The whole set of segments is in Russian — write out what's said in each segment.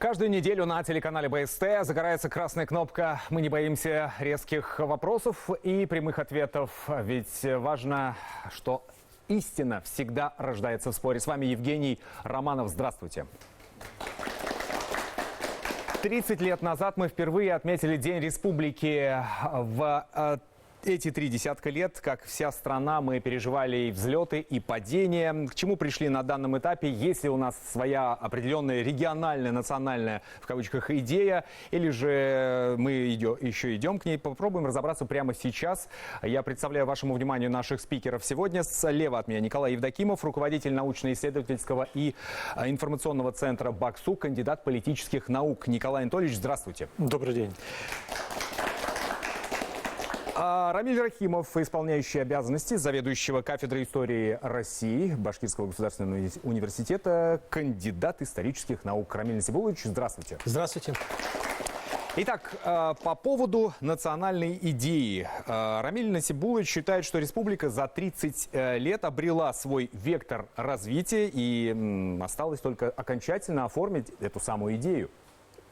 Каждую неделю на телеканале БСТ загорается красная кнопка. Мы не боимся резких вопросов и прямых ответов. Ведь важно, что истина всегда рождается в споре. С вами Евгений Романов. Здравствуйте. 30 лет назад мы впервые отметили День Республики. В эти 30 лет, как вся страна, мы переживали и взлеты, и падения. К чему пришли на данном этапе? Есть ли у нас своя определенная региональная, национальная, в кавычках, идея? Или же мы еще идем к ней? Попробуем разобраться прямо сейчас. Я представляю вашему вниманию наших спикеров сегодня. Слева от меня Николай Евдокимов, руководитель научно-исследовательского и информационного центра БАКСУ, кандидат политических наук. Николай Анатольевич, здравствуйте. Добрый день. Рамиль Рахимов, исполняющий обязанности заведующего кафедрой истории России Башкирского государственного университета, кандидат исторических наук. Рамиль Насибулович, здравствуйте. Здравствуйте. Итак, по поводу национальной идеи. Рамиль Насибулович считает, что республика за 30 лет обрела свой вектор развития и осталось только окончательно оформить эту самую идею.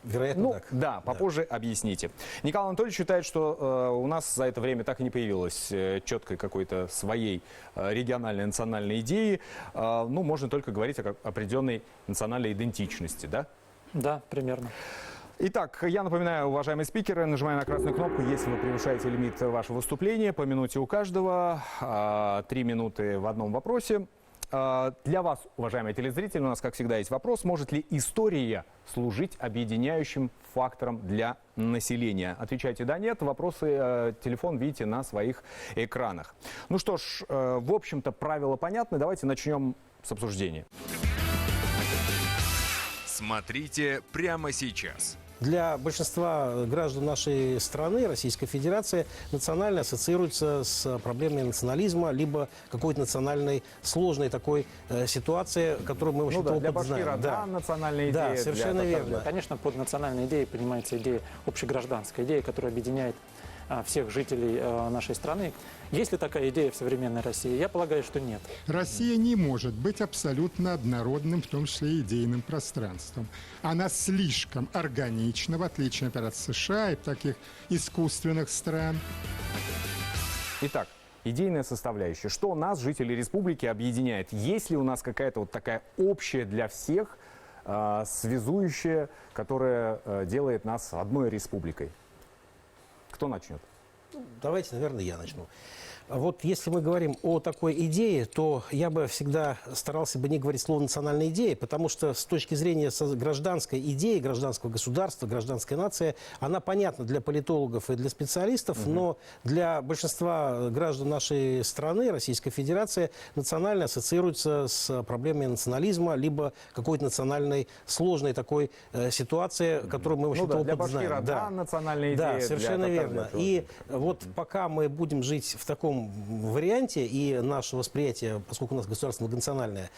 Вероятно, так. Да, попозже объясните. Николай Анатольевич считает, что у нас за это время так и не появилось четкой какой-то своей региональной национальной идеи. Можно только говорить о определенной национальной идентичности, да? Да, примерно. Итак, я напоминаю, уважаемые спикеры, нажимая на красную кнопку, если вы превышаете лимит вашего выступления, по минуте у каждого, 3 минуты в одном вопросе. Для вас, уважаемые телезрители, у нас, как всегда, есть вопрос. Может ли история служить объединяющим фактором для населения? Отвечайте «да», «нет». Вопросы, телефон видите на своих экранах. Ну что ж, в общем-то, правила понятны. Давайте начнем с обсуждения. Смотрите прямо сейчас. Для большинства граждан нашей страны, Российской Федерации, национально ассоциируется с проблемой национализма, либо какой-то национальной сложной такой ситуации, которую мы, в общем-то, для опыт знаем. Башкира, да, национальная идея. Да, совершенно верно. Конечно, под национальной идеей понимается идея, общегражданская идея, которая объединяет всех жителей нашей страны. Есть ли такая идея в современной России? Я полагаю, что нет. Россия не может быть абсолютно однородным, в том числе и идейным пространством. Она слишком органична, в отличие, например, от США и таких искусственных стран. Итак, идейная составляющая. Что нас, жителей республики, объединяет? Есть ли у нас какая-то вот такая общая для всех, связующая, которая делает нас одной республикой? Кто начнет? Давайте, наверное, я начну. Вот если мы говорим о такой идее, то я бы всегда старался бы не говорить слово «национальная идея», потому что с точки зрения гражданской идеи, гражданского государства, гражданской нации, она понятна для политологов и для специалистов, но для большинства граждан нашей страны, Российской Федерации, национально ассоциируется с проблемой национализма, либо какой-то национальной сложной такой ситуации, которую мы, в общем-то, для опыт знаем. Башкира, да, национальная идея. Да, совершенно верно. И вот пока мы будем жить в таком варианте, и наше восприятие, поскольку у нас государство многонациональное,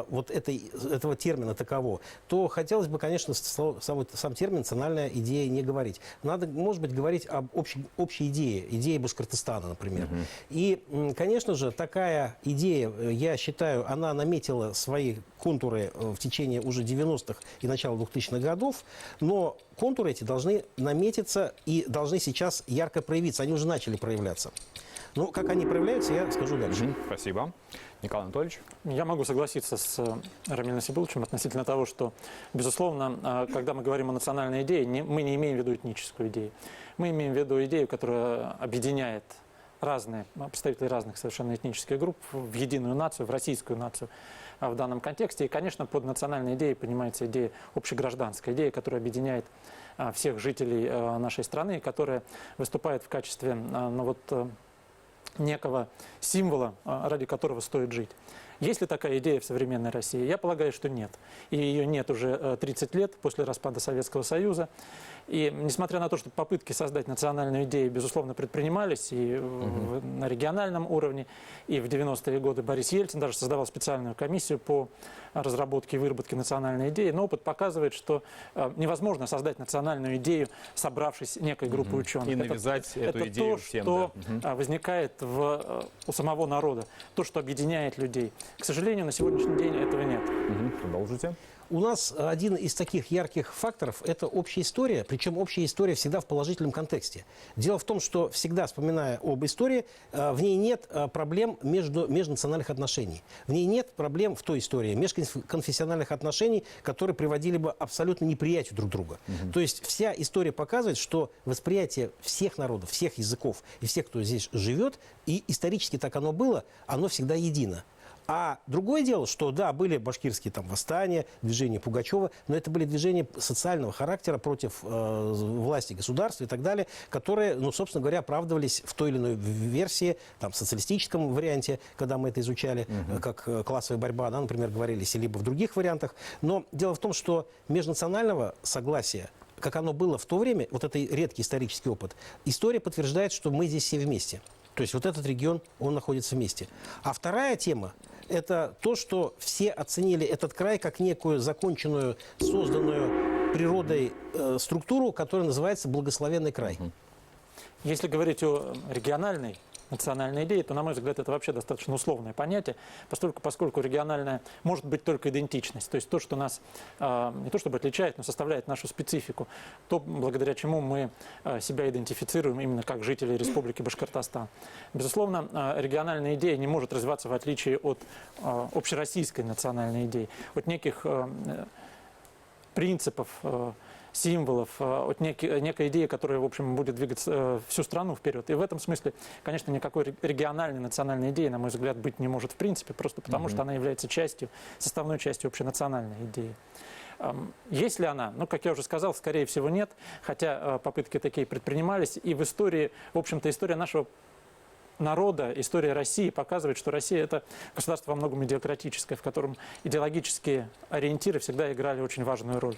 вот этого термина таково, то хотелось бы, конечно, сам термин «национальная идея» не говорить. Надо, может быть, говорить об общей идее Башкортостана, например. И, конечно же, такая идея, я считаю, она наметила свои контуры в течение уже 90-х и начала 2000-х годов, но контуры эти должны наметиться и должны сейчас ярко проявиться. Они уже начали проявляться. Ну, как они проявляются, я скажу дальше. Спасибо. Николай Анатольевич? Я могу согласиться с Рамилем Насибуловичем относительно того, что, безусловно, когда мы говорим о национальной идее, мы не имеем в виду этническую идею. Мы имеем в виду идею, которая объединяет представителей разных совершенно этнических групп в единую нацию, в российскую нацию в данном контексте. И, конечно, под национальной идеей понимается идея общегражданская, идея, которая объединяет всех жителей нашей страны, которая выступает в качестве некого символа, ради которого стоит жить. Есть ли такая идея в современной России? Я полагаю, что нет. И ее нет уже 30 лет после распада Советского Союза. И несмотря на то, что попытки создать национальную идею, безусловно, предпринимались и на региональном уровне, и в 90-е годы Борис Ельцин даже создавал специальную комиссию по разработке и выработке национальной идеи, но опыт показывает, что невозможно создать национальную идею, собравшись некой группой ученых. И навязать эту идею всем. Это то, что возникает у самого народа, то, что объединяет людей. К сожалению, на сегодняшний день этого нет. Продолжите. у нас один из таких ярких факторов – это общая история, причем общая история всегда в положительном контексте. Дело в том, что всегда, вспоминая об истории, в ней нет проблем межнациональных отношений. В ней нет проблем в той истории межконфессиональных отношений, которые приводили бы абсолютно неприятию друг друга. То есть вся история показывает, что восприятие всех народов, всех языков и всех, кто здесь живет, и исторически так оно было, оно всегда едино. А другое дело, что да, были башкирские там восстания, движения Пугачева, но это были движения социального характера против власти государства и так далее, которые, ну, собственно говоря, оправдывались в той или иной версии, там, в социалистическом варианте, когда мы это изучали, как классовая борьба, да, например, говорились, либо в других вариантах. Но дело в том, что межнационального согласия, как оно было в то время, вот это редкий исторический опыт, история подтверждает, что мы здесь все вместе. То есть вот этот регион, он находится вместе. А вторая тема – это то, что все оценили этот край как некую законченную, созданную природой структуру, которая называется благословенный край. Если говорить о региональной национальной идеи, то, на мой взгляд, это вообще достаточно условное понятие, поскольку региональная может быть только идентичность. То есть то, что нас не то чтобы отличает, но составляет нашу специфику, то, благодаря чему мы себя идентифицируем именно как жители Республики Башкортостан. Безусловно, региональная идея не может развиваться в отличие от общероссийской национальной идеи, от неких принципов, символов, от некой идеи, которая, в общем, будет двигать всю страну вперед. И в этом смысле, конечно, никакой региональной национальной идеи, на мой взгляд, быть не может в принципе, просто потому что она является составной частью общенациональной идеи. Есть ли она? Ну, как я уже сказал, скорее всего, нет, хотя попытки такие предпринимались. И в истории, в общем-то, история нашего народа, история России показывает, что Россия – это государство во многом идеократическое, в котором идеологические ориентиры всегда играли очень важную роль.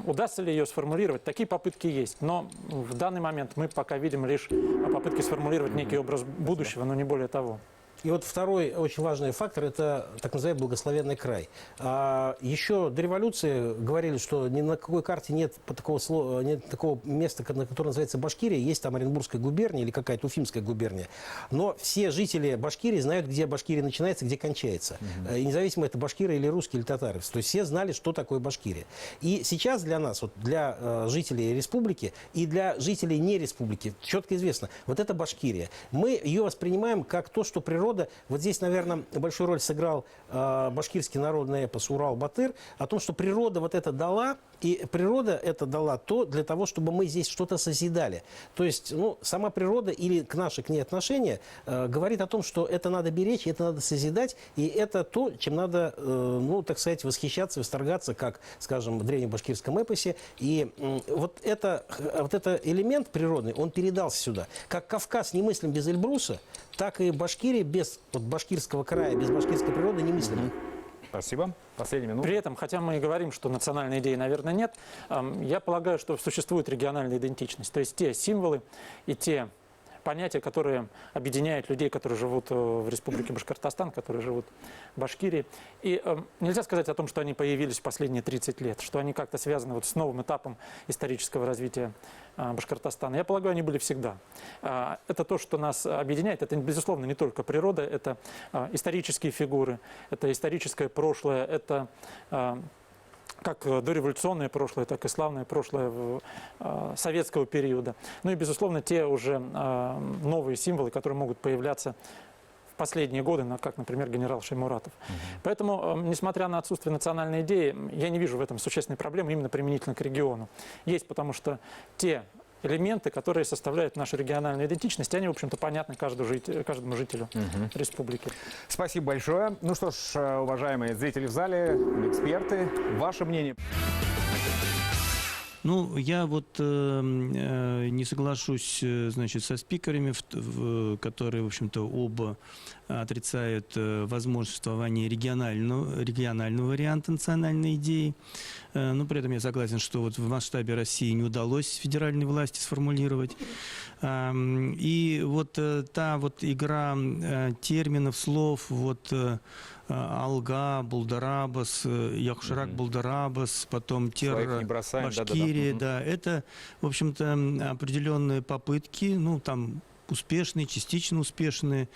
Удастся ли ее сформулировать? Такие попытки есть. Но в данный момент мы пока видим лишь попытки сформулировать некий образ будущего, но не более того. И вот второй очень важный фактор – это так называемый благословенный край. Еще до революции говорили, что ни на какой карте нет такого места, которое называется Башкирия. Есть там Оренбургская губерния или какая-то Уфимская губерния. Но все жители Башкирии знают, где Башкирия начинается, где кончается. И независимо, это башкиры или русские, или татары. То есть все знали, что такое Башкирия. И сейчас для нас, вот для жителей республики и для жителей не республики, четко известно, вот это Башкирия. Мы ее воспринимаем как то, что природа. Вот здесь, наверное, большую роль сыграл башкирский народный эпос «Урал-Батыр» о том, что природа вот это дала, и природа это дала то для того, чтобы мы здесь что-то созидали. То есть, ну, сама природа или к ней отношение говорит о том, что это надо беречь, это надо созидать, и это то, чем надо, ну, так сказать, восхищаться, восторгаться, как, скажем, в древнем башкирском эпосе. И вот это элемент природный, он передался сюда. Как Кавказ немыслим без Эльбруса, так и Башкирия без башкирского края, без башкирской природы немыслима. Спасибо. Последняя минута. При этом, хотя мы и говорим, что национальной идеи, наверное, нет, я полагаю, что существует региональная идентичность. То есть те символы и те понятия, которые объединяют людей, которые живут в Республике Башкортостан, которые живут в Башкирии. И нельзя сказать о том, что они появились в последние 30 лет, что они как-то связаны вот с новым этапом исторического развития Башкортостана. Я полагаю, они были всегда. Это то, что нас объединяет. Это, безусловно, не только природа, это исторические фигуры, это историческое прошлое, это как дореволюционное прошлое, так и славное прошлое советского периода. Ну и, безусловно, те уже новые символы, которые могут появляться в последние годы, как, например, генерал Шаймуратов. Поэтому, несмотря на отсутствие национальной идеи, я не вижу в этом существенной проблемы именно применительно к региону. Есть, потому что те элементы, которые составляют нашу региональную идентичность, они, в общем-то, понятны каждому жителю республики. Спасибо большое. Ну что ж, уважаемые зрители в зале, эксперты, ваше мнение? Ну, я вот не соглашусь, значит, со спикерами, которые, в общем-то, оба отрицают возможность существования регионального варианта национальной идеи. Но при этом я согласен, что вот в масштабе России не удалось федеральной власти сформулировать. И вот та вот игра терминов, слов, вот Алга, Булдарабас, Яхширак, Булдарабас, потом Терра, Башкирия, да, это, в общем-то, определенные попытки, ну, там, успешные, частично успешные,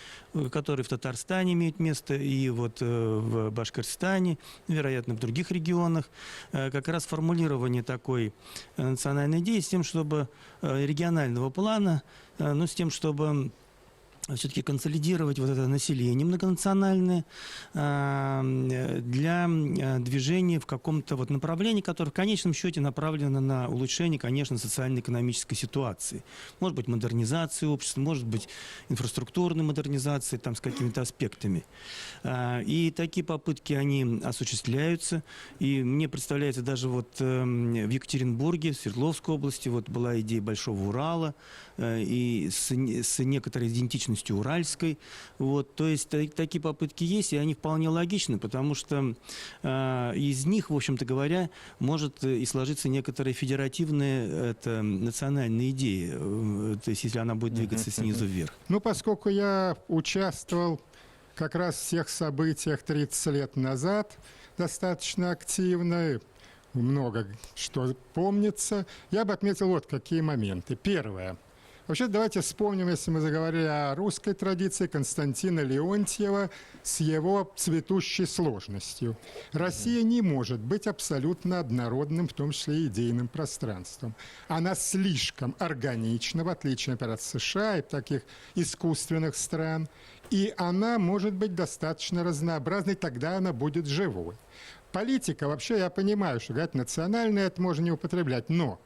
которые в Татарстане имеют место, и вот в Башкортостане, вероятно, в других регионах. Как раз формулирование такой национальной идеи с тем, чтобы регионального плана, но с тем, чтобы все-таки консолидировать вот это население многонациональное для движения в каком-то вот направлении, которое в конечном счете направлено на улучшение, конечно, социально-экономической ситуации. Может быть, модернизации общества, может быть, инфраструктурной модернизации там, с какими-то аспектами. И такие попытки, они осуществляются. И мне представляется, даже вот в Екатеринбурге, в Свердловской области вот была идея Большого Урала, и с некоторой идентичностью уральской. Вот, то есть такие попытки есть, и они вполне логичны, потому что из них, в общем-то говоря, может и сложиться некоторая федеративная национальная идея, то есть если она будет двигаться снизу вверх. Ну, поскольку я участвовал как раз в всех событиях 30 лет назад достаточно активно, много что помнится, я бы отметил вот какие моменты. Первое. Вообще, давайте вспомним, если мы заговорили о русской традиции, Константина Леонтьева с его цветущей сложностью. Россия не может быть абсолютно однородным, в том числе и идейным пространством. Она слишком органична, в отличие, например, от США и таких искусственных стран. И она может быть достаточно разнообразной, тогда она будет живой. Политика, вообще, я понимаю, что говорят, национальная, это можно не употреблять, но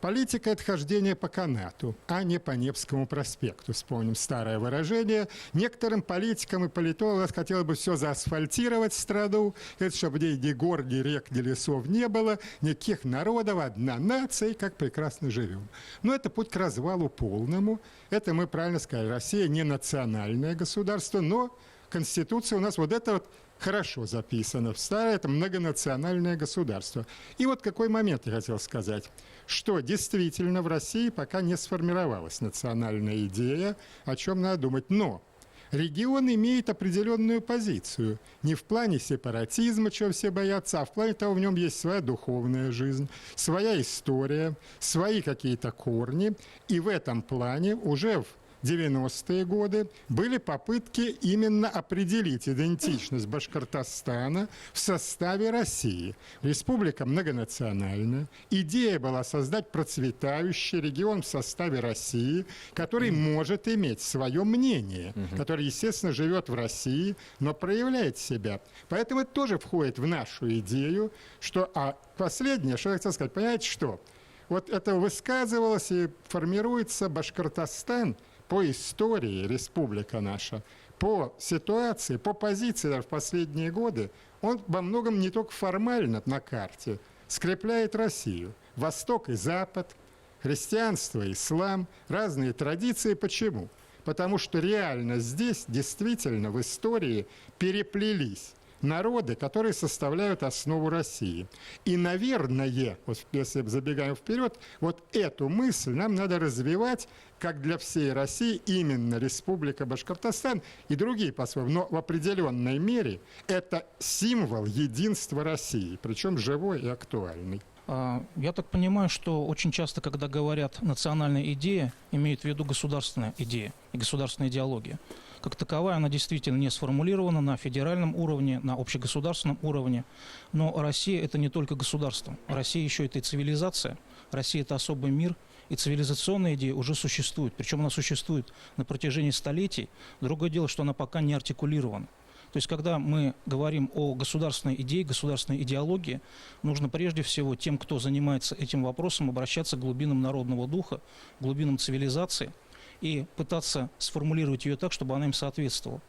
политика – это хождение по канату, а не по Невскому проспекту. Вспомним старое выражение. Некоторым политикам и политологам хотелось бы все заасфальтировать в страну, чтобы ни гор, ни рек, ни лесов не было, никаких народов, одна нация, и как прекрасно живем. Но это путь к развалу полному. Это мы правильно сказали. Россия не национальное государство, но Конституция у нас вот это вот хорошо записано. Старое – это многонациональное государство. И вот какой момент я хотел сказать. Что действительно в России пока не сформировалась национальная идея, о чем надо думать. Но регион имеет определенную позицию. Не в плане сепаратизма, чего все боятся, а в плане того, в нем есть своя духовная жизнь, своя история, свои какие-то корни. И в этом плане уже в 90-е годы были попытки именно определить идентичность Башкортостана в составе России. Республика многонациональная. Идея была создать процветающий регион в составе России, который может иметь свое мнение, который, естественно, живет в России, но проявляет себя. Поэтому это тоже входит в нашу идею, что... А последнее, что я хотел сказать, понимаете, что? Вот это высказывалось и формируется Башкортостан по истории, республика наша, по ситуации, по позиции даже в последние годы, он во многом не только формально на карте скрепляет Россию. Восток и Запад, христианство, ислам, разные традиции. Почему? Потому что реально здесь действительно в истории переплелись народы, которые составляют основу России. И, наверное, вот если забегаем вперед, вот эту мысль нам надо развивать, как для всей России, именно Республика Башкортостан и другие по-своему. Но в определенной мере это символ единства России, причем живой и актуальный. Я так понимаю, что очень часто, когда говорят «национальная идея», имеют в виду государственная идея и государственная идеология. Как таковая она действительно не сформулирована на федеральном уровне, на общегосударственном уровне. Но Россия – это не только государство. Россия еще это и цивилизация. Россия – это особый мир. И цивилизационная идея уже существует. Причем она существует на протяжении столетий. Другое дело, что она пока не артикулирована. То есть, когда мы говорим о государственной идее, государственной идеологии, нужно прежде всего тем, кто занимается этим вопросом, обращаться к глубинам народного духа, к глубинам цивилизации и пытаться сформулировать ее так, чтобы она им соответствовала.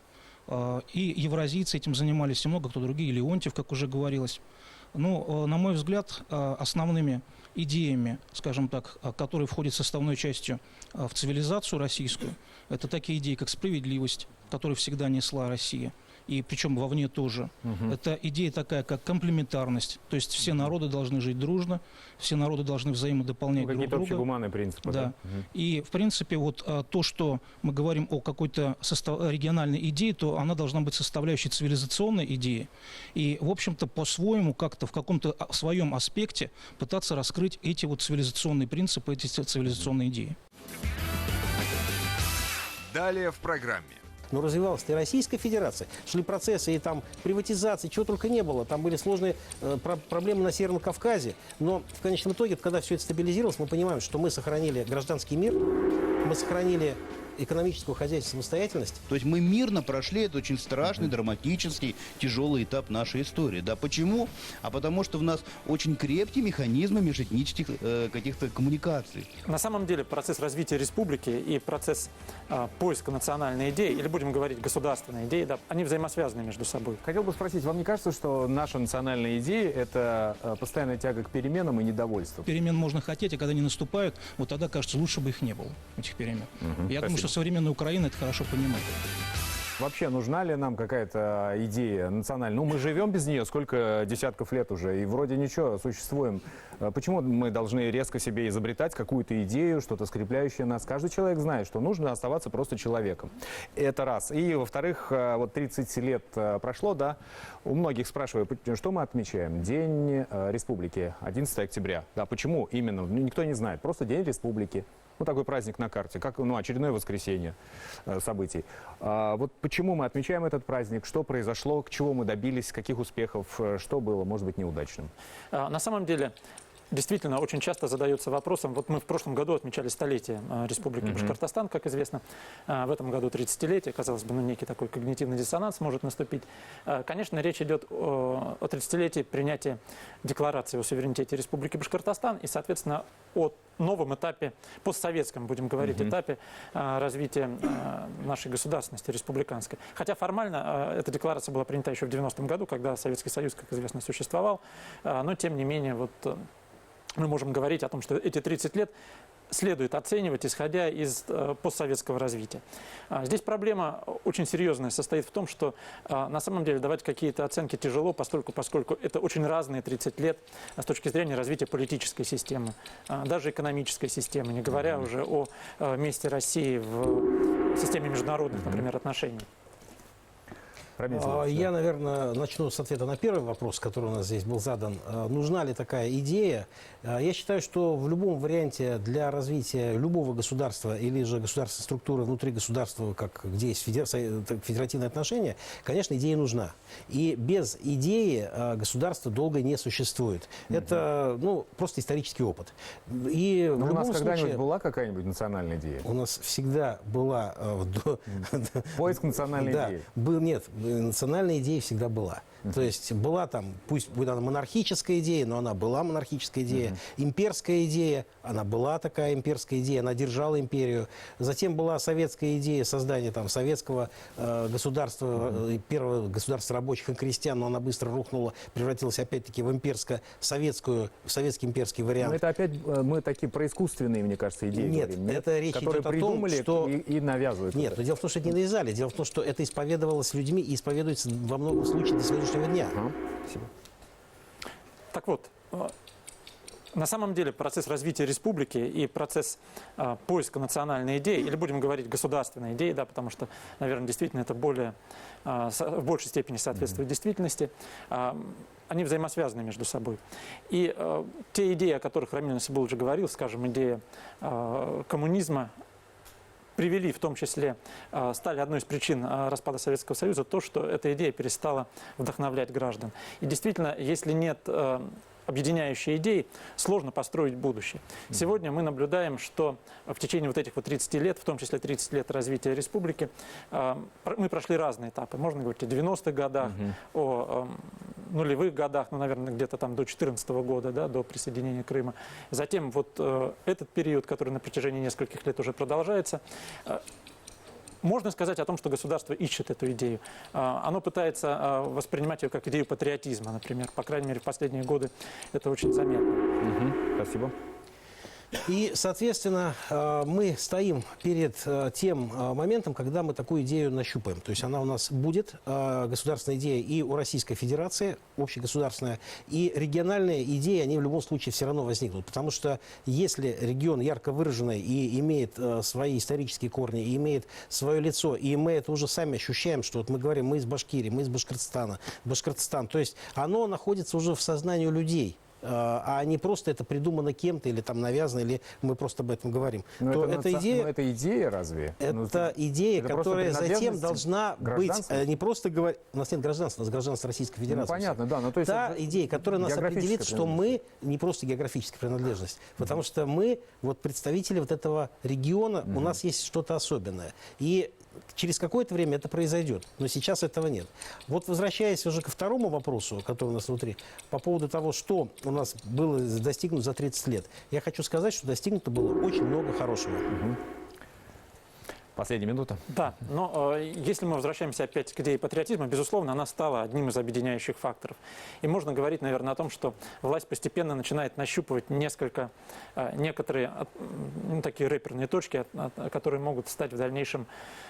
И евразийцы этим занимались, и много кто другие, Леонтьев, как уже говорилось. Но, на мой взгляд, основными идеями, скажем так, которые входят составной частью в цивилизацию российскую, это такие идеи, как справедливость, которую всегда несла Россия, и причем вовне тоже. Это идея такая, как комплементарность, то есть все народы должны жить дружно, все народы должны взаимодополнять друг друга. Какие-то общегуманные принципы. Да. И, в принципе, вот то, что мы говорим о какой-то региональной идее, то она должна быть составляющей цивилизационной идеи. И, в общем-то, по-своему, как-то в каком-то своем аспекте пытаться раскрыть эти вот цивилизационные принципы, эти цивилизационные идеи. Далее в программе. Но развивалась-то и Российская Федерация. Шли процессы и там приватизации, чего только не было. Там были сложные проблемы на Северном Кавказе. Но в конечном итоге, когда все это стабилизировалось, мы понимаем, что мы сохранили гражданский мир, мы сохранили экономическую, хозяйственную самостоятельность. То есть мы мирно прошли этот очень страшный, драматический, тяжелый этап нашей истории. Да, почему? А потому что у нас очень крепкие механизмы межэтнических каких-то коммуникаций. На самом деле процесс развития республики и процесс поиска национальной идеи, или будем говорить государственной идеи, да, они взаимосвязаны между собой. Хотел бы спросить, вам не кажется, что наша национальная идея – это постоянная тяга к переменам и недовольству? Перемен можно хотеть, а когда они наступают, вот тогда, кажется, лучше бы их не было, этих перемен. Я думаю, что современная Украина это хорошо понимает. Вообще, нужна ли нам какая-то идея национальная? Ну, мы живем без нее сколько десятков лет уже, и вроде ничего, существуем. Почему мы должны резко себе изобретать какую-то идею, что-то скрепляющее нас? Каждый человек знает, что нужно оставаться просто человеком. Это раз. И, во-вторых, вот 30 лет прошло, да, у многих спрашивают, что мы отмечаем? День Республики, 11 октября. Да, почему именно? Никто не знает. Просто День Республики. Ну, такой праздник на карте, как очередное воскресенье событий. Вот почему мы отмечаем этот праздник, что произошло, к чему мы добились, каких успехов, что было, может быть, неудачным? На самом деле, действительно, очень часто задается вопросом, вот мы в прошлом году отмечали столетие Республики Башкортостан, как известно, в этом году 30-летие, казалось бы, некий такой когнитивный диссонанс может наступить. Конечно, речь идет о 30-летии принятия декларации о суверенитете Республики Башкортостан и, соответственно, о новом этапе, постсоветском, будем говорить, этапе развития нашей государственности республиканской. Хотя формально эта декларация была принята еще в 90-м году, когда Советский Союз, как известно, существовал, но тем не менее вот мы можем говорить о том, что эти 30 лет следует оценивать, исходя из постсоветского развития. Здесь проблема очень серьезная состоит в том, что на самом деле давать какие-то оценки тяжело, поскольку это очень разные 30 лет с точки зрения развития политической системы, даже экономической системы, не говоря уже о месте России в системе международных, например, отношений. Я, наверное, начну с ответа на первый вопрос, который у нас здесь был задан. Нужна ли такая идея? Я считаю, что в любом варианте для развития любого государства или же государственной структуры внутри государства, где есть федеративные отношения, конечно, идея нужна. И без идеи государство долго не существует. Это просто исторический опыт. И у нас когда-нибудь была какая-нибудь национальная идея? У нас всегда была... Поиск национальной идеи? Нет, национальная идея всегда была. То есть была там, пусть будет она монархическая идея, но она была монархическая идея. Имперская идея, она была такая имперская идея, она держала империю. Затем была советская идея создания там советского государства, первого государства рабочих и крестьян, но она быстро рухнула, превратилась опять-таки в советский имперский вариант. Но это опять мы такие проискусственные, мне кажется, идеи Нет, говорим, это речь которые идет о том, что... и навязывают. Нет, но дело в том, что это не навязали. Дело в том, что это исповедовалось людьми и исповедуется во многом случаях до сегодняшнего дня. Спасибо. Так вот, на самом деле процесс развития республики и процесс поиска национальной идеи, или будем говорить государственной идеи, да, потому что, наверное, действительно это в большей степени соответствует действительности, они взаимосвязаны между собой. И те идеи, о которых Рамиль Насибул уже говорил, скажем, идея коммунизма, привели, в том числе, стали одной из причин распада Советского Союза, то, что эта идея перестала вдохновлять граждан. И действительно, если нет объединяющей идеи, сложно построить будущее. Сегодня мы наблюдаем, что в течение вот этих 30 лет, в том числе 30 лет развития республики, мы прошли разные этапы. Можно говорить о 90-х годах, о нулевых годах, наверное, где-то там до 2014 года, да, до присоединения Крыма. Затем вот этот период, который на протяжении нескольких лет уже продолжается. Можно сказать о том, что государство ищет эту идею. Оно пытается воспринимать ее как идею патриотизма, например. По крайней мере, в последние годы это очень заметно. Спасибо. И, соответственно, мы стоим перед тем моментом, когда мы такую идею нащупаем. То есть она у нас будет, государственная идея, и у Российской Федерации, общегосударственная, и региональные идеи, они в любом случае все равно возникнут. Потому что если регион ярко выраженный и имеет свои исторические корни, и имеет свое лицо, и мы это уже сами ощущаем, что вот мы говорим, мы из Башкирии, мы из Башкортостана, Башкортостан, то есть оно находится уже в сознании людей. а не просто это придумано кем-то или там навязано, или мы просто об этом говорим, Но то это эта идея... разве? Это идея, это просто которая затем принадлежность должна быть гражданства? не просто говорить... У нас нет гражданства, у нас гражданство Российской Федерации. понятно, да. Но то есть Та это идея, которая нас географическая определит, что мы не просто географическая принадлежность, потому что мы, вот представители вот этого региона, у нас есть что-то особенное. И через какое-то время это произойдет, но сейчас этого нет. Вот возвращаясь уже ко второму вопросу, который у нас внутри, по поводу того, что у нас было достигнуто за 30 лет, я хочу сказать, что достигнуто было очень много хорошего. Последняя минута. Да, но если мы возвращаемся опять к идее патриотизма, безусловно, она стала одним из объединяющих факторов. И можно говорить, наверное, о том, что власть постепенно начинает нащупывать некоторые такие рэперные точки, которые могут стать в дальнейшем,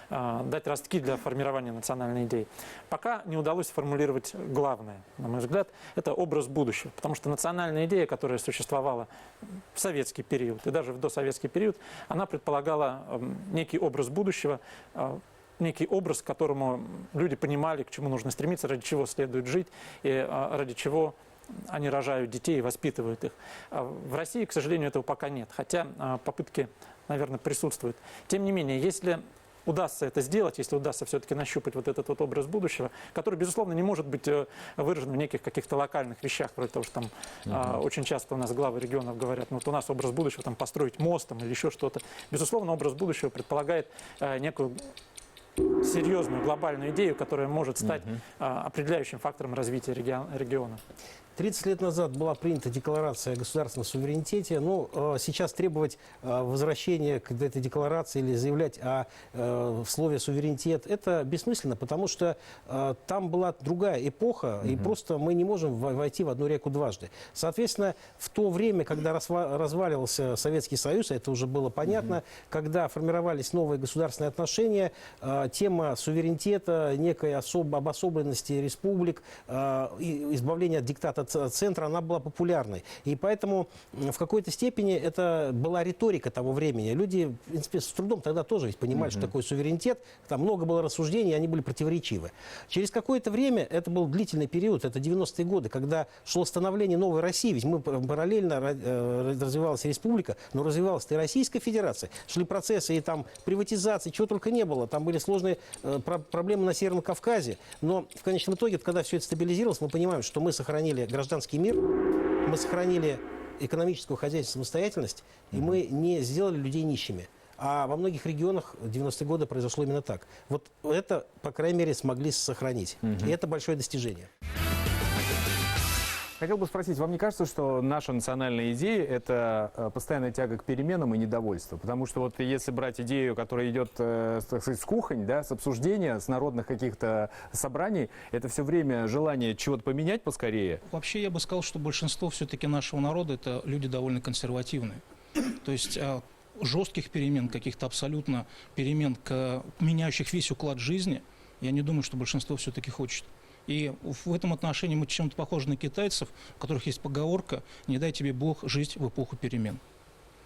дать ростки для формирования национальной идеи. Пока не удалось сформулировать главное, на мой взгляд, это образ будущего. Потому что национальная идея, которая существовала в советский период и даже в досоветский период, она предполагала некий образ будущего, некий образ, к которому люди понимали, к чему нужно стремиться, ради чего следует жить и ради чего они рожают детей и воспитывают их. В России, к сожалению, этого пока нет, хотя попытки, наверное, присутствуют. Тем не менее, если удастся это сделать, если удастся все-таки нащупать вот этот вот образ будущего, который, безусловно, не может быть выражен в неких каких-то локальных вещах, вроде того, что там очень часто у нас главы регионов говорят, ну вот у нас образ будущего, там, построить мост там, или еще что-то. Безусловно, образ будущего предполагает некую серьезную глобальную идею, которая может стать определяющим фактором развития региона. 30 лет назад была принята декларация о государственном суверенитете. Но сейчас требовать возвращения к этой декларации или заявлять в слове суверенитет, это бессмысленно, потому что там была другая эпоха, и просто мы не можем войти в одну реку дважды. Соответственно, в то время, когда разваливался Советский Союз, это уже было понятно, когда формировались новые государственные отношения, тема суверенитета, некой обособленности республик, избавления от диктата центра, она была популярной. И поэтому в какой-то степени это была риторика того времени. Люди, в принципе, с трудом тогда тоже ведь понимали, что такое суверенитет. Там много было рассуждений, и они были противоречивы. Через какое-то время, это был длительный период, это 90-е годы, когда шло становление новой России, ведь мы параллельно развивалась республика, но развивалась и Российская Федерация. Шли процессы и там приватизации, чего только не было. Там были сложные проблемы на Северном Кавказе. Но в конечном итоге, когда все это стабилизировалось, мы понимаем, что мы сохранили гражданский мир, мы сохранили экономическую хозяйственную самостоятельность, и мы не сделали людей нищими. А во многих регионах 90-е годы произошло именно так. Вот это, по крайней мере, смогли сохранить. И это большое достижение. Хотел бы спросить, вам не кажется, что наша национальная идея – это постоянная тяга к переменам и недовольство? Потому что вот если брать идею, которая идет, так сказать, с кухонь, да, с обсуждения, с народных каких-то собраний, это все время желание чего-то поменять поскорее. Вообще я бы сказал, что большинство все-таки нашего народа – это люди довольно консервативные. То есть жестких перемен, каких-то абсолютно перемен, меняющих весь уклад жизни, я не думаю, что большинство все-таки хочет. И в этом отношении мы чем-то похожи на китайцев, у которых есть поговорка «не дай тебе Бог жить в эпоху перемен».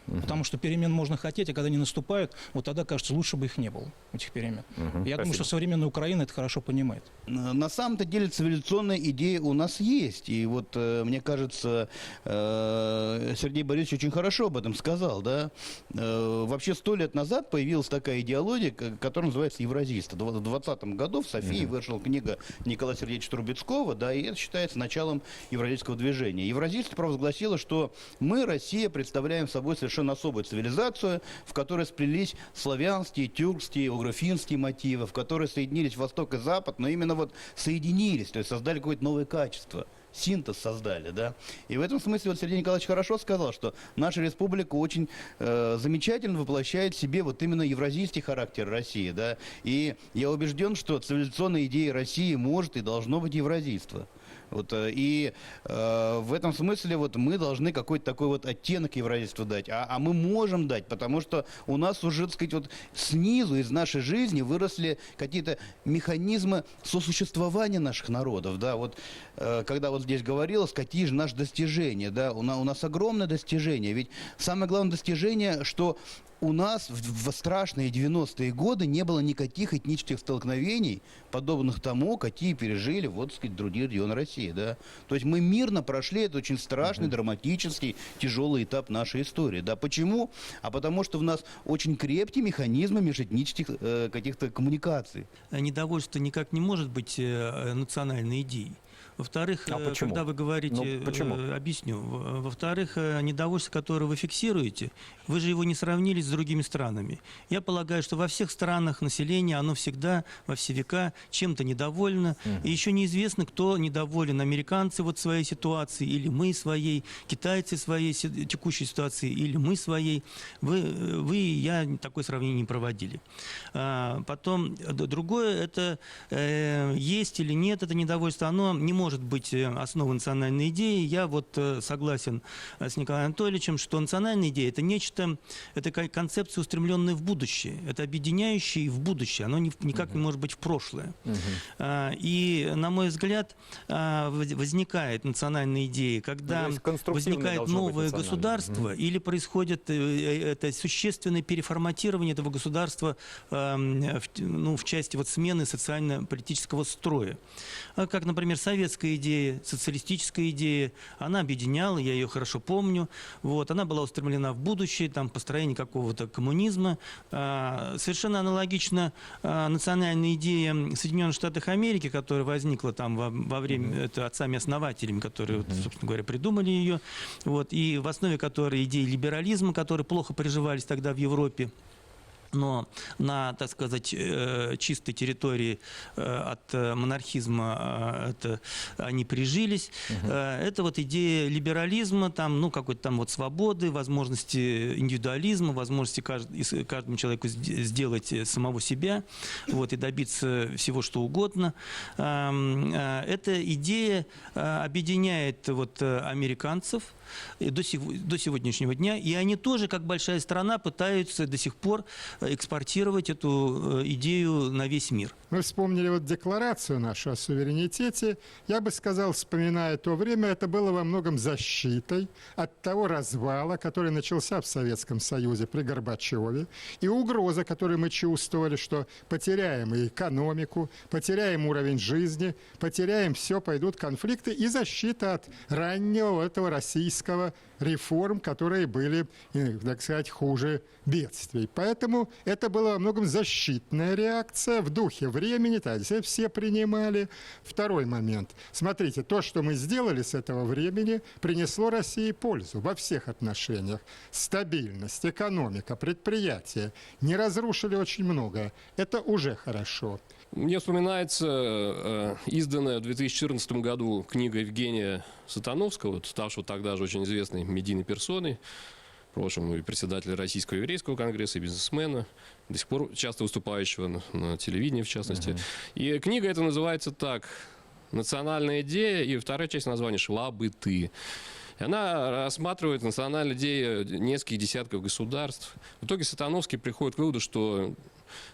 Потому что перемен можно хотеть, а когда они наступают, вот тогда, кажется, лучше бы их не было, этих перемен. Я думаю, что современная Украина это хорошо понимает. На самом-то деле цивилизационная идея у нас есть. И вот, мне кажется, Сергей Борисович очень хорошо об этом сказал. Да? Вообще 100 лет назад появилась такая идеология, которая называется евразийство. В 2020 году в Софии вышла книга Николая Сергеевича Трубецкого, да, и это считается началом евразийского движения. Евразийство провозгласило, что мы, Россия, представляем собой совершенно особую цивилизацию, в которой сплелись славянские, тюркские, угрофинские мотивы, в которой соединились Восток и Запад, но именно вот соединились, то есть создали какое-то новое качество. Синтез создали, да. И в этом смысле вот Сергей Николаевич хорошо сказал, что наша республика очень замечательно воплощает в себе вот именно евразийский характер России, да. И я убежден, что цивилизационной идеей России может и должно быть евразийство. Вот, и в этом смысле вот мы должны какой-то такой вот оттенок евразийству дать. А мы можем дать, потому что у нас уже, так сказать, вот снизу из нашей жизни выросли какие-то механизмы сосуществования наших народов. Да? Вот, когда вот здесь говорилось, какие же наши достижения. Да? У нас огромное достижение. Ведь самое главное достижение, что у нас в страшные 90-е годы не было никаких этнических столкновений, подобных тому, какие пережили, вот, так сказать, другие регионы России. России, да. То есть мы мирно прошли этот очень страшный, драматический, тяжелый этап нашей истории, да. Почему? А потому что у нас очень крепкие механизмы межэтнических каких-то коммуникаций. Недовольство никак не может быть национальной идеей. Во-вторых, почему? когда вы говорите, Почему? объясню. Во-вторых, недовольство, которое вы фиксируете, вы же его не сравнили с другими странами. Я полагаю, что во всех странах население, оно всегда, во все века, чем-то недовольно. И еще неизвестно, кто недоволен. Американцы вот своей ситуации, или мы своей, китайцы своей текущей ситуации, или мы своей. Вы и я такое сравнение не проводили. Потом, другое, это есть или нет это недовольство, оно не может быть основой национальной идеи. Я вот согласен с Николаем Анатольевичем, что национальная идея – это нечто, это концепция, устремленная в будущее. Это объединяющее в будущее. Оно никак не может быть в прошлое. И, на мой взгляд, возникает национальная идея, когда возникает новое государство или происходит это существенное переформатирование этого государства в части вот смены социально-политического строя. Как, например, советская идея, социалистическая идея, она объединяла, я ее хорошо помню, вот, она была устремлена в будущее, там, построение какого-то коммунизма. Совершенно аналогично национальная идея Соединенных Штатов Америки, которая возникла там во время, это отцами-основателями, которые, собственно говоря, придумали ее, вот, и в основе которой идеи либерализма, которые плохо приживались тогда в Европе. Но на, так сказать, чистой территории от монархизма они прижились. Это вот идея либерализма, там, ну, какой-то там вот свободы, возможности индивидуализма, возможности каждому человеку сделать самого себя, вот, и добиться всего, что угодно. Эта идея объединяет вот американцев до сегодняшнего дня, и они тоже, как большая страна, пытаются до сих пор экспортировать эту идею на весь мир. Мы вспомнили вот декларацию нашу о суверенитете. Я бы сказал, вспоминая то время, это было во многом защитой от того развала, который начался в Советском Союзе при Горбачеве, и угроза, которую мы чувствовали, что потеряем и экономику, потеряем уровень жизни, потеряем все, пойдут конфликты, и защита от раннего этого российского реформ, которые были, так сказать, хуже бедствий. Поэтому это была во многом защитная реакция в духе времени, так все принимали. Второй момент. Смотрите, то, что мы сделали с этого времени, принесло России пользу во всех отношениях. Стабильность, экономика, предприятия. Не разрушили очень много. Это уже хорошо. Мне вспоминается изданная в 2014 году книга Евгения Сатановского, ставшего тогда же очень известной медийной персоной, в прошлом и председателя Российского еврейского конгресса, и бизнесмена, до сих пор часто выступающего на телевидении, в частности. И книга эта называется так: «Национальная идея», и вторая часть названия «Шла бы ты». И она рассматривает национальные идеи нескольких десятков государств. В итоге Сатановский приходит к выводу, что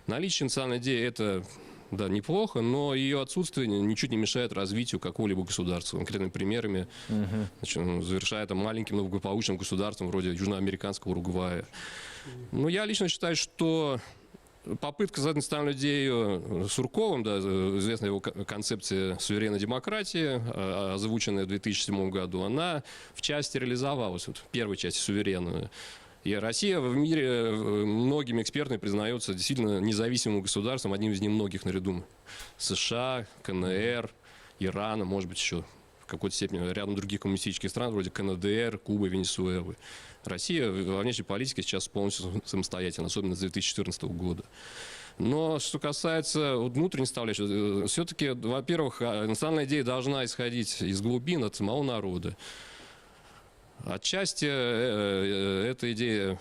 наличие национальной идеи – это, да, неплохо, но ее отсутствие ничуть не мешает развитию какого-либо государства. Конкретными примерами, завершая там маленьким, но благополучным государством вроде южноамериканского Уругвая. Но я лично считаю, что попытка создать национальную идею Сурковым, да, известная его концепция суверенной демократии, озвученная в 2007 году, она в части реализовалась, вот, в первой части суверенную. И Россия в мире многими экспертами признается действительно независимым государством, одним из немногих наряду США, КНР, Ирана, может быть, еще в какой-то степени рядом других коммунистических стран, вроде КНДР, Кубы, Венесуэлы. Россия во внешней политике сейчас полностью самостоятельна, особенно с 2014 года. Но что касается внутренней составляющей, все-таки, во-первых, национальная идея должна исходить из глубин, от самого народа. Отчасти эта идея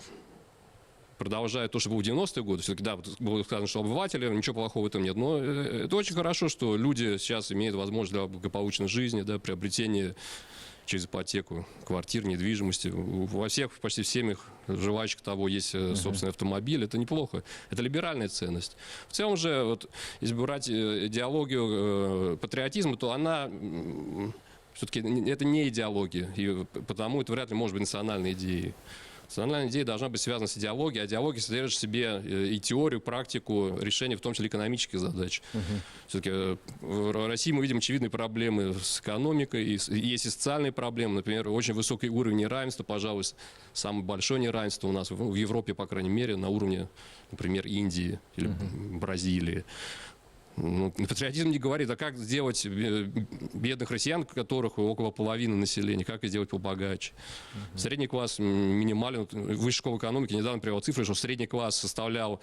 продолжает то, что было в 90-е годы. Все-таки, да, было сказано, что обыватели, ничего плохого в этом нет. Но это очень хорошо, что люди сейчас имеют возможность для благополучной жизни, да, приобретения через ипотеку квартир, недвижимости. Во всех, почти в семьях желающих того есть собственный автомобиль. Это неплохо. Это либеральная ценность. В целом же, вот, если брать идеологию патриотизма, то она... Все-таки это не идеология, и потому это вряд ли может быть национальной идеей. Национальная идея должна быть связана с идеологией, а идеология содержит в себе и теорию, практику решения, в том числе экономических задач. Все-таки в России мы видим очевидные проблемы с экономикой, и есть и социальные проблемы, например, очень высокий уровень неравенства, пожалуй, самое большое неравенство у нас в Европе, по крайней мере, на уровне, например, Индии или Бразилии. Ну, патриотизм не говорит, а как сделать бедных россиян, которых около половины населения, как их сделать побогаче. Средний класс минимален. Высшая школа экономики недавно привела цифры, что средний класс составлял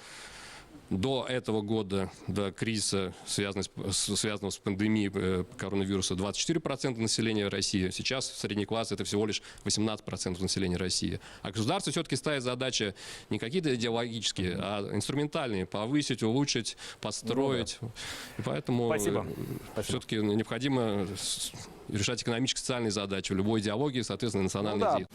до этого года, до кризиса, связанного с пандемией коронавируса, 24% населения России. Сейчас средний класс – это всего лишь 18% населения России. А государство все-таки ставит задачи не какие-то идеологические, а инструментальные – повысить, улучшить, построить. И поэтому все-таки необходимо решать экономические, социальные задачи в любой идеологии, соответственно, национальной идеи.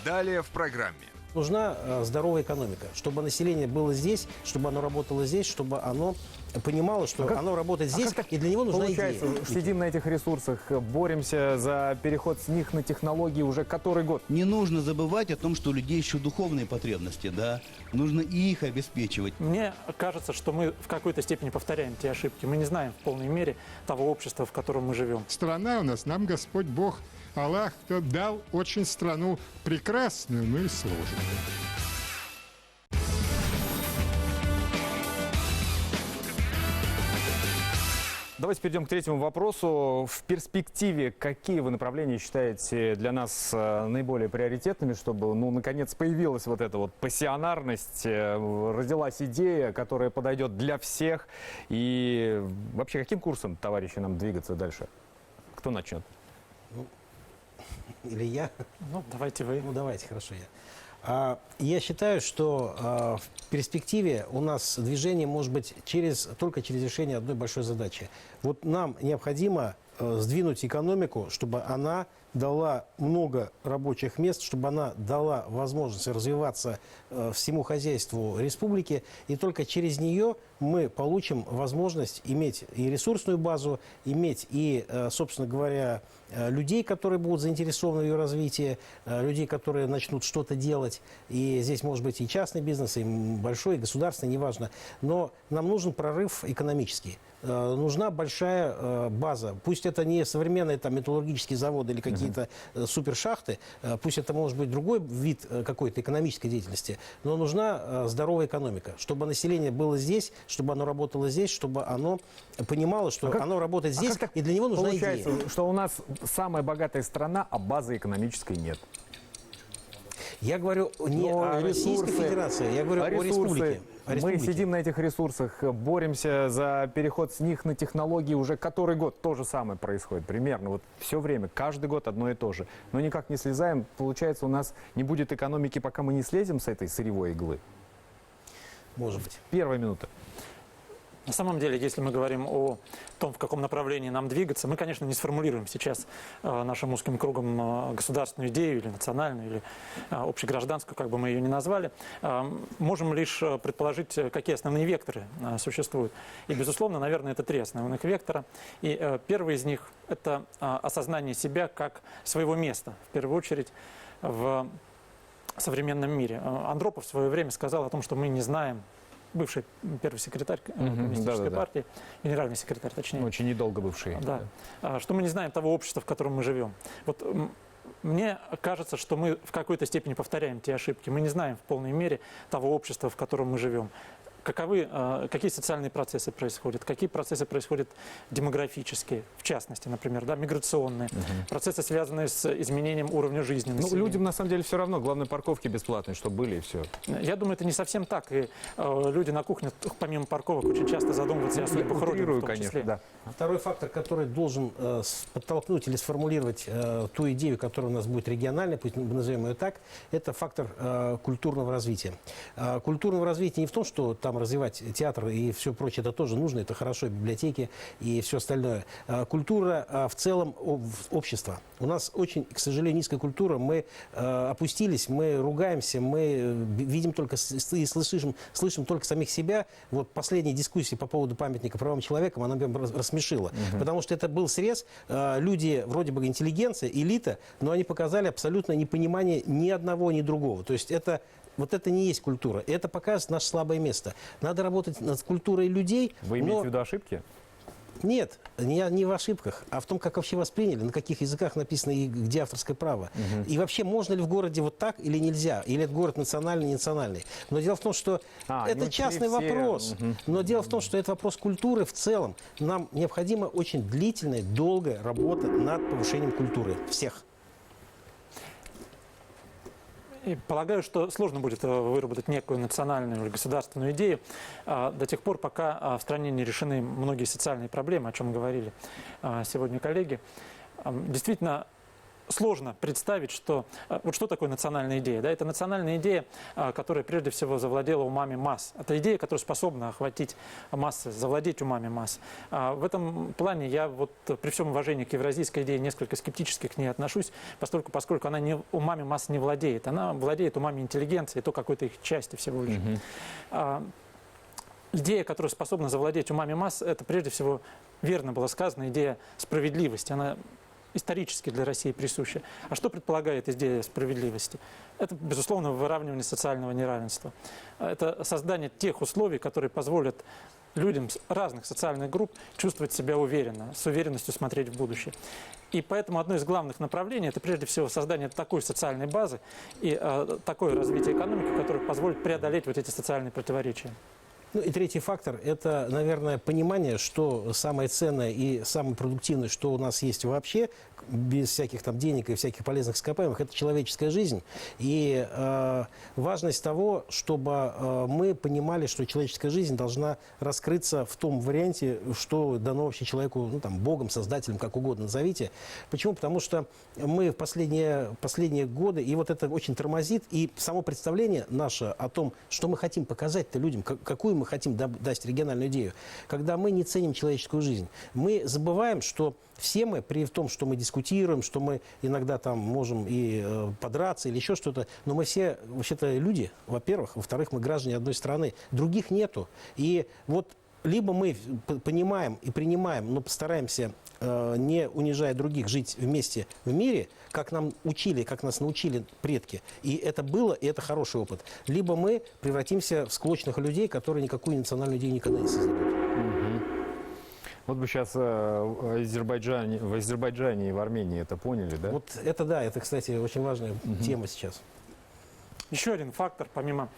Далее в программе. Нужна здоровая экономика, чтобы население было здесь, чтобы оно работало здесь, чтобы оно понимало, что оно работает здесь, и для него нужна идея. Сидим на этих ресурсах, боремся за переход с них на технологии уже который год. Не нужно забывать о том, что у людей еще духовные потребности, да. Нужно и их обеспечивать. Мне кажется, что мы в какой-то степени повторяем те ошибки. Мы не знаем в полной мере того общества, в котором мы живем. Страна у нас, нам Господь Бог, Аллах, кто дал очень страну прекрасную, но и сложную. Давайте перейдем к третьему вопросу. В перспективе какие вы направления считаете для нас наиболее приоритетными, чтобы, ну, наконец, появилась вот эта вот пассионарность, родилась идея, которая подойдет для всех? И вообще, каким курсом, товарищи, нам двигаться дальше? Кто начнет? Или я? Ну, давайте вы. Ну, давайте, хорошо, я. Я считаю, что в перспективе у нас движение может быть только через решение одной большой задачи. Вот нам необходимо сдвинуть экономику, чтобы она дала много рабочих мест, чтобы она дала возможность развиваться всему хозяйству республики. И только через нее мы получим возможность иметь и ресурсную базу, иметь и, собственно говоря, людей, которые будут заинтересованы в ее развитии, людей, которые начнут что-то делать. И здесь может быть и частный бизнес, и большой, и государственный, неважно. Но нам нужен прорыв экономический. Нужна большая база. Пусть это не современные там, металлургические заводы или какие-то супершахты, пусть это может быть другой вид какой-то экономической деятельности, но нужна здоровая экономика, чтобы население было здесь, чтобы оно работало здесь, чтобы оно понимало, что оно работает здесь, и для него нужна идея. Получается, что у нас самая богатая страна, а базы экономической нет. Я говорю не о Российской Федерации, я говорю о республике. Мы сидим на этих ресурсах, боремся за переход с них на технологии уже который год. То же самое происходит примерно. Вот все время, каждый год одно и то же. Но никак не слезаем. Получается, у нас не будет экономики, пока мы не слезем с этой сырьевой иглы. Может быть. Первая минута. На самом деле, если мы говорим о том, в каком направлении нам двигаться, мы, конечно, не сформулируем сейчас нашим узким кругом государственную идею или национальную, или общегражданскую, как бы мы ее ни назвали. Можем лишь предположить, какие основные векторы существуют. И, безусловно, наверное, это три основных вектора. И первый из них – это осознание себя как своего места, в первую очередь, в современном мире. Андропов в свое время сказал о том, что мы не знаем, бывший первый секретарь коммунистической партии, генеральный секретарь, точнее. Очень недолго бывший. Да. Что мы не знаем того общества, в котором мы живем. Вот мне кажется, что мы в какой-то степени повторяем те ошибки. Мы не знаем в полной мере того общества, в котором мы живем. Какие социальные процессы происходят, какие процессы происходят демографические, в частности, например, да, миграционные, процессы, связанные с изменением уровня жизни населения. Ну, людям на самом деле все равно, главное, парковки бесплатные, чтобы были, и все. Я думаю, это не совсем так. И люди на кухне, помимо парковок, очень часто задумываются о судьбах родины, в том числе. Да. Второй фактор, который должен подтолкнуть или сформулировать ту идею, которая у нас будет региональной, пусть мы назовем ее так, это фактор культурного развития. Культурного развития не в том, что там там развивать театр и все прочее, это тоже нужно, это хорошо, библиотеки и все остальное. Культура в целом общества. У нас очень, к сожалению, низкая культура, мы опустились, мы ругаемся, мы видим только и слышим только самих себя. Вот последняя дискуссия по поводу памятника правам человека, она меня рассмешила. Потому что это был срез, люди, вроде бы интеллигенция, элита, но они показали абсолютно непонимание ни одного, ни другого. То есть это... Вот это не есть культура. Это показывает наше слабое место. Надо работать над культурой людей. Вы имеете в виду ошибки? Нет, не в ошибках, а в том, как вообще восприняли, на каких языках написано и где авторское право. И вообще, можно ли в городе вот так или нельзя? Или это город национальный, не национальный? Но дело в том, что это частный вопрос. Но дело в том, что это вопрос культуры в целом. Нам необходима очень длительная, долгая работа над повышением культуры всех. И полагаю, что сложно будет выработать некую национальную или государственную идею до тех пор, пока в стране не решены многие социальные проблемы, о чем говорили сегодня коллеги. Действительно, сложно представить, что... Вот что такое национальная идея? Да? Это национальная идея, которая прежде всего завладела умами масс. Это идея, которая способна охватить массы, завладеть умами масс. В этом плане я вот при всем уважении к евразийской идее несколько скептически к ней отношусь, поскольку она умами масс не владеет. Она владеет умами интеллигенции, то какой-то их части всего лишь. Идея, которая способна завладеть умами масс, это прежде всего, верно было сказано, идея справедливости. Она исторически для России присуща. А что предполагает идея справедливости? Это, безусловно, выравнивание социального неравенства. Это создание тех условий, которые позволят людям разных социальных групп чувствовать себя уверенно, с уверенностью смотреть в будущее. И поэтому одно из главных направлений – это прежде всего создание такой социальной базы и такое развитие экономики, которое позволит преодолеть вот эти социальные противоречия. Ну и третий фактор – это, наверное, понимание, что самое ценное и самое продуктивное, что у нас есть вообще, без всяких там денег и всяких полезных ископаемых, это человеческая жизнь. И важность того, чтобы мы понимали, что человеческая жизнь должна раскрыться в том варианте, что дано вообще человеку, ну, там, Богом, Создателем, как угодно назовите. Почему? Потому что мы в последние годы, и вот это очень тормозит, и само представление наше о том, что мы хотим показать-то людям, какую мы хотим дать региональную идею, когда мы не ценим человеческую жизнь. Мы забываем, что все мы, при том, что мы дискутируем, что мы иногда там можем и подраться или еще что-то, но мы все вообще-то люди, во-первых. Во-вторых, мы граждане одной страны. Других нету. И вот либо мы понимаем и принимаем, но постараемся, не унижая других, жить вместе в мире, как нам учили, как нас научили предки. И это было, и это хороший опыт. Либо мы превратимся в склочных людей, которые никакую национальную идею никогда не создадут. Вот бы сейчас в Азербайджане и в Армении это поняли, да? Вот это да, это, кстати, очень важная тема сейчас. Еще один фактор, помимо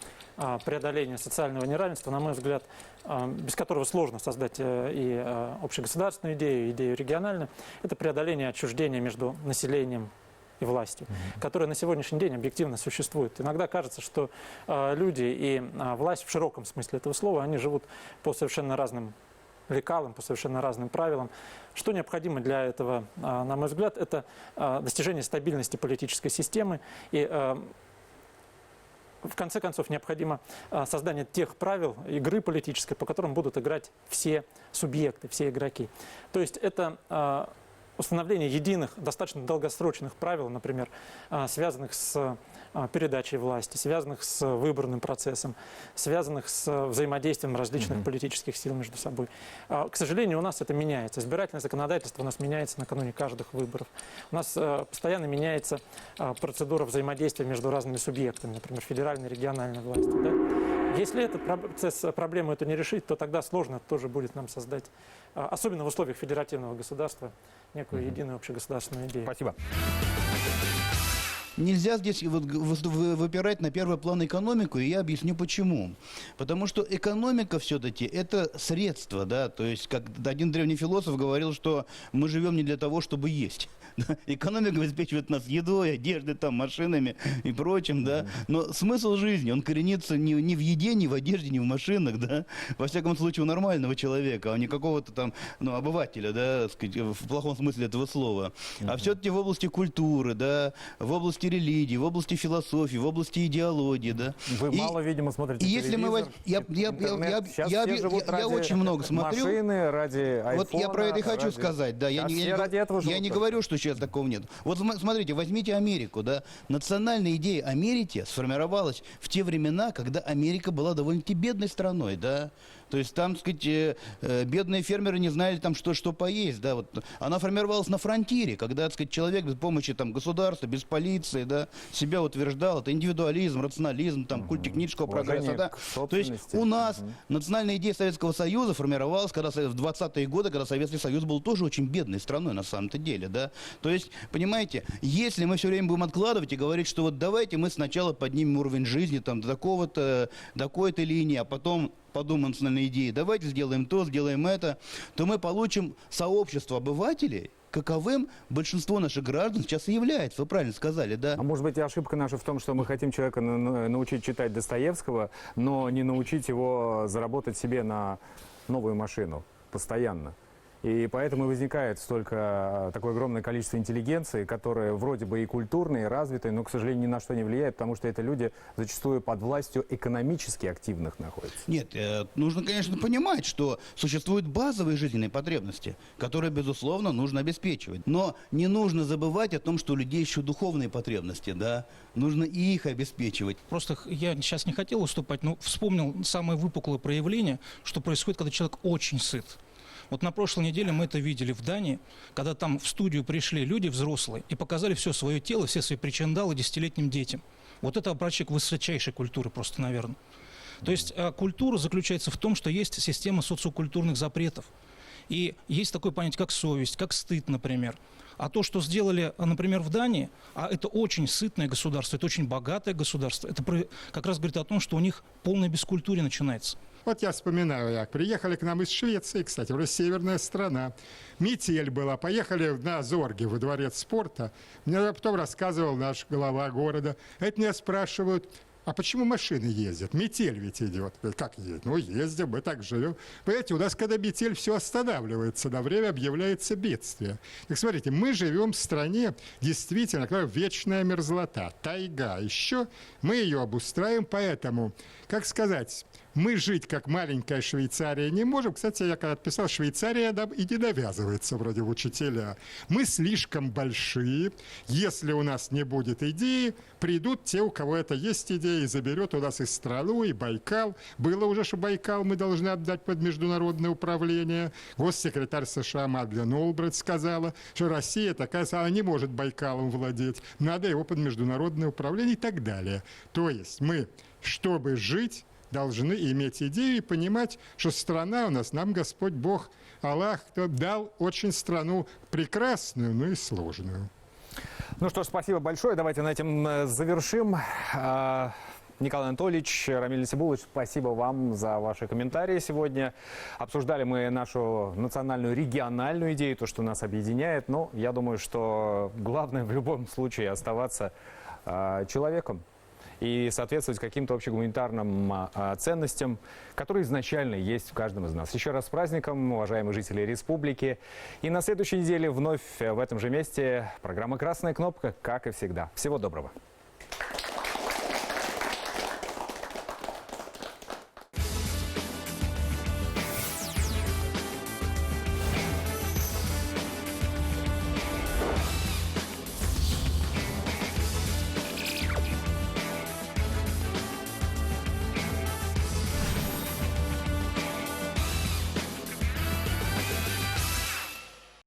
преодоления социального неравенства, на мой взгляд, без которого сложно создать и общегосударственную идею, идею региональную, это преодоление отчуждения между населением и властью, которая на сегодняшний день объективно существует. Иногда кажется, что люди и власть в широком смысле этого слова, они живут по совершенно разным лекалам, по совершенно разным правилам. Что необходимо для этого, на мой взгляд, это достижение стабильности политической системы и в конце концов, необходимо создание тех правил игры политической, по которым будут играть все субъекты, все игроки. То есть это установление единых, достаточно долгосрочных правил, например, связанных с передачей власти, связанных с выборным процессом, связанных с взаимодействием различных политических сил между собой. К сожалению, у нас это меняется. Избирательное законодательство у нас меняется накануне каждых выборов. У нас постоянно меняется процедура взаимодействия между разными субъектами, например, федеральной и региональной властью. Да? Если этот процесс, проблему эту не решить, то тогда сложно тоже будет нам создать, особенно в условиях федеративного государства, некую единую общегосударственную идею. Спасибо. Нельзя здесь вот выпирать на первый план экономику, и я объясню почему. Потому что экономика все-таки это средство, да, то есть как один древний философ говорил, что мы живем не для того, чтобы есть. Экономика обеспечивает нас едой, одеждой, там, машинами и прочим, да. Но смысл жизни, он коренится не в еде, не в одежде, не в машинах, да. Во всяком случае, у нормального человека, а не какого-то там, ну, обывателя, да, сказать, в плохом смысле этого слова. А все-таки в области культуры, да, в области религии, в области философии, в области идеологии, да. Вы мало, видимо, смотрите и если мы интернет. Сейчас все живут ради очень много смотрю. Машины, ради айфона. Вот я про это и хочу сказать, да. Я не говорю, что сейчас такого нет. Вот смотрите, возьмите Америку, да. Национальная идея Америки сформировалась в те времена, когда Америка была довольно-таки бедной страной, да. То есть там, так сказать, бедные фермеры не знали там, что поесть, да. Вот. Она формировалась на фронтире, когда, так сказать, человек без помощи там, государства, без полиции, да, себя утверждал. Это индивидуализм, рационализм, там, культ технического прогресса, да. То есть у нас национальная идея Советского Союза формировалась когда, в 20-е годы, когда Советский Союз был тоже очень бедной страной на самом-то деле, да. То есть, понимаете, если мы все время будем откладывать и говорить, что вот давайте мы сначала поднимем уровень жизни там, до такого-то, до какой-то линии, а потом подумаем национальной идеи, давайте сделаем то, сделаем это, то мы получим сообщество обывателей, каковым большинство наших граждан сейчас и является. Вы правильно сказали, да? А может быть, ошибка наша в том, что мы хотим человека научить читать Достоевского, но не научить его заработать себе на новую машину постоянно. И поэтому и возникает такое огромное количество интеллигенции, которая вроде бы и культурная, и развитая, но, к сожалению, ни на что не влияет, потому что это люди зачастую под властью экономически активных находятся. Нет, нужно, конечно, понимать, что существуют базовые жизненные потребности, которые, безусловно, нужно обеспечивать. Но не нужно забывать о том, что у людей еще духовные потребности, да, нужно и их обеспечивать. Просто я сейчас не хотел выступать, но вспомнил самое выпуклое проявление, что происходит, когда человек очень сыт. Вот на прошлой неделе мы это видели в Дании, когда там в студию пришли люди взрослые и показали все свое тело, все свои причиндалы десятилетним детям. Вот это образчик высочайшей культуры просто, наверное. То есть культура заключается в том, что есть система социокультурных запретов. И есть такое понятие, как совесть, как стыд, например. А то, что сделали, например, в Дании, а это очень сытное государство, это очень богатое государство, это как раз говорит о том, что у них полное бескультурье начинается. Вот я вспоминаю, як приехали к нам из Швеции, кстати, уже северная страна. Метель была, поехали на Зорге во дворец спорта. Мне потом рассказывал наш глава города. Это меня спрашивают, а почему машины ездят? Метель ведь идет. Как ездят? Ну, ездим, мы так живем. Понимаете, у нас, когда метель, все останавливается, на время объявляется бедствие. Так смотрите, мы живем в стране, действительно, какая вечная мерзлота, тайга. Еще мы ее обустраиваем, поэтому, как сказать, мы жить как маленькая Швейцария не можем. Кстати, я когда писал, Швейцария и не навязывается вроде в учителя. Мы слишком большие. Если у нас не будет идеи, придут те, у кого это есть идея, и заберет у нас и страну, и Байкал. Было уже, что Байкал мы должны отдать под международное управление. Госсекретарь США Мадлен Олбрайт сказала, что Россия такая, она не может Байкалом владеть. Надо его под международное управление и так далее. То есть мы, чтобы жить, должны иметь идею и понимать, что страна у нас, нам Господь Бог, Аллах, кто дал очень страну прекрасную, но и сложную. Ну что ж, спасибо большое. Давайте на этом завершим. Николай Анатольевич, Рамиль Насибулович, спасибо вам за ваши комментарии сегодня. Обсуждали мы нашу национальную региональную идею, то, что нас объединяет. Но я думаю, что главное в любом случае оставаться человеком и соответствовать каким-то общегуманитарным ценностям, которые изначально есть в каждом из нас. Еще раз с праздником, уважаемые жители республики. И на следующей неделе вновь в этом же месте программа «Красная кнопка», как и всегда. Всего доброго.